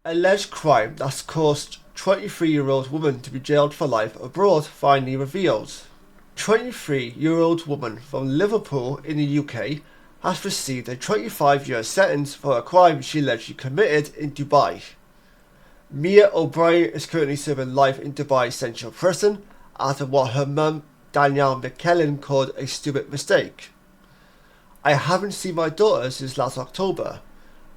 Alleged crime that's caused 23-year-old woman to be jailed for life abroad finally revealed. 23-year-old woman from Liverpool in the UK has received a 25-year sentence for a crime she allegedly committed in Dubai. Mia O'Brien is currently serving life in Dubai Central Prison after what her mum, Danielle McKellen, called a stupid mistake. I haven't seen my daughter since last October.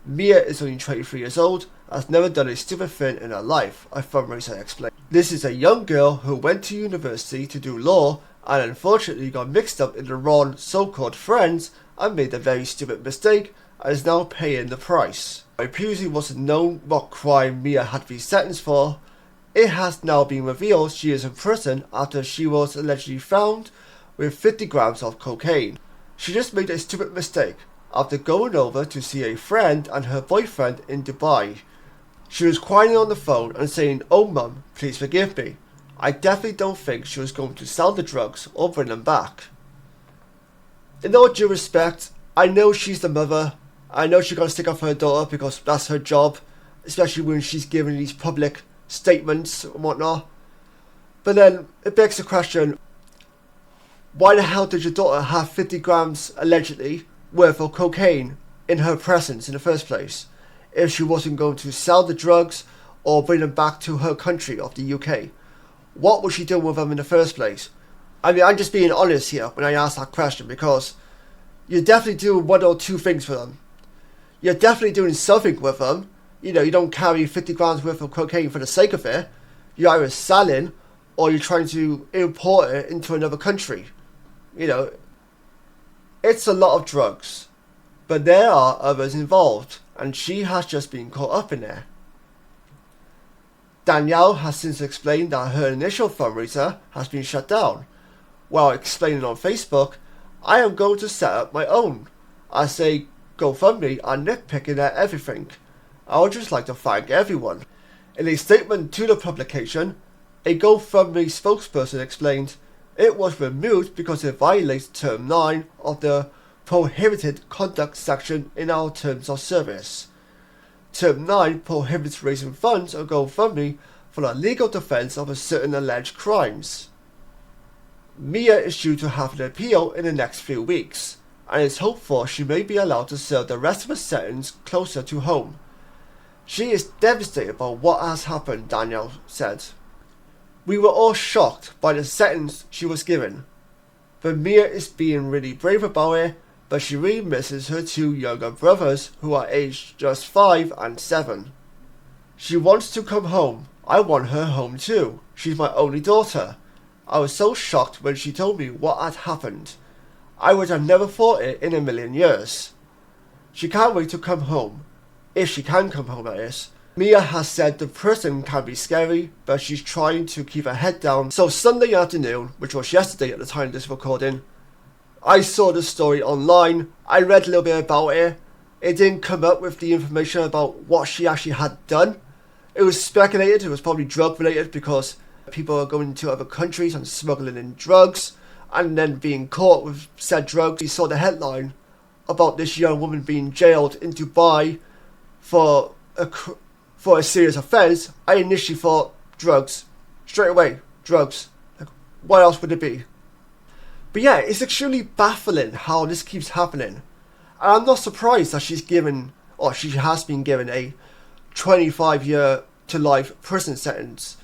Mia is only 23 years old and has never done a stupid thing in her life, a fundraiser explained. This is a young girl who went to university to do law and unfortunately got mixed up in the wrong so-called friends and made a very stupid mistake and is now paying the price. It previously wasn't known what crime Mia had been sentenced for. It has now been revealed she is in prison after she was allegedly found with 50 grams of cocaine. She just made a stupid mistake after going over to see a friend and her boyfriend in Dubai. She was crying on the phone and saying, "Oh mum, please forgive me. I definitely don't think she was going to sell the drugs or bring them back." In all due respect, I know she's the mother. I know she's going to stick up for her daughter because that's her job, especially when she's giving these public statements and whatnot. But then it begs the question, why the hell did your daughter have 50 grams allegedly worth of cocaine in her presence in the first place if she wasn't going to sell the drugs or bring them back to her country of the UK? What was she doing with them in the first place? I mean, I'm just being honest here when I ask that question, because you're definitely doing one or two things for them. You're definitely doing something with them. You know, you don't carry 50 grams worth of cocaine for the sake of it. You're either selling or you're trying to import it into another country. You know, it's a lot of drugs, but there are others involved, and she has just been caught up in there. Danielle has since explained that her initial fundraiser has been shut down, while explaining on Facebook, "I am going to set up my own. I say GoFundMe and nitpicking at everything. I would just like to thank everyone." In a statement to the publication, a GoFundMe spokesperson explained, "It was removed because it violates Term 9 of the Prohibited Conduct section in our Terms of Service. Term 9 prohibits raising funds on GoFundMe for the legal defense of a certain alleged crimes." Mia is due to have an appeal in the next few weeks, and it's hoped for she may be allowed to serve the rest of her sentence closer to home. She is devastated by what has happened, Danielle said. "We were all shocked by the sentence she was given, but Mia is being really brave about it, but she really misses her two younger brothers who are aged just 5 and 7. She wants to come home. I want her home too. She's my only daughter. I was so shocked when she told me what had happened. I would have never thought it in a million years. She can't wait to come home. If she can come home, that is." Mia has said the prison can be scary, but she's trying to keep her head down. So Sunday afternoon, which was yesterday at the time of this recording, I saw the story online. I read a little bit about it. It didn't come up with the information about what she actually had done. It was speculated it was probably drug related because people are going to other countries and smuggling in drugs and then being caught with said drugs. You saw the headline about this young woman being jailed in Dubai for a serious offence. I initially thought drugs. Straight away, drugs. Like, what else would it be? But yeah, it's extremely baffling how this keeps happening. And I'm not surprised that she has been given a 25-year to life prison sentence.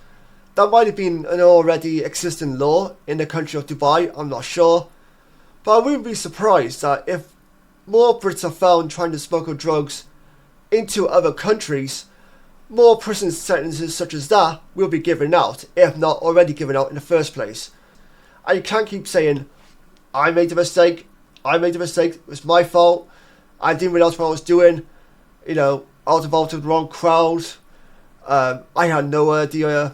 That might have been an already existing law in the country of Dubai, I'm not sure. But I wouldn't be surprised that if more Brits are found trying to smuggle drugs into other countries, more prison sentences such as that will be given out, if not already given out in the first place. And you can't keep saying, I made a mistake, it was my fault, I didn't realise what I was doing, you know, I was involved with the wrong crowd, I had no idea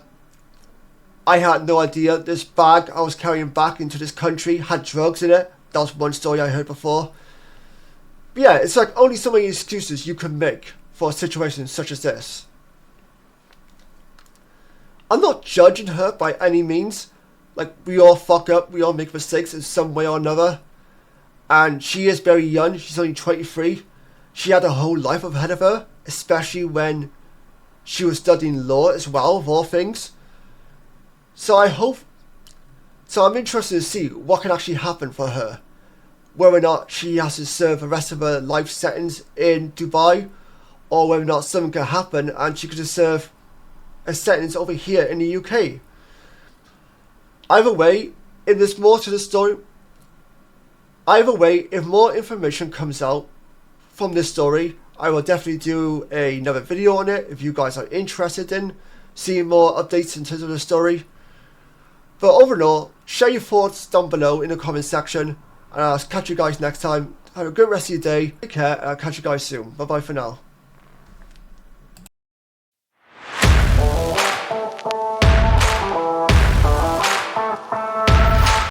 this bag I was carrying back into this country had drugs in it. That was one story I heard before. But yeah, it's like only so many excuses you can make for a situation such as this. I'm not judging her by any means. Like, we all fuck up, we all make mistakes in some way or another. And she is very young, she's only 23. She had a whole life ahead of her, especially when she was studying law as well, of all things. So I'm interested to see what can actually happen for her. Whether or not she has to serve the rest of her life sentence in Dubai, or whether or not something can happen and she could just serve a sentence over here in the UK. Either way, if there's more to the story, if more information comes out from this story, I will definitely do another video on it if you guys are interested in seeing more updates in terms of the story. But overall, share your thoughts down below in the comment section, and I'll catch you guys next time. Have a good rest of your day. Take care, and I'll catch you guys soon. Bye bye for now.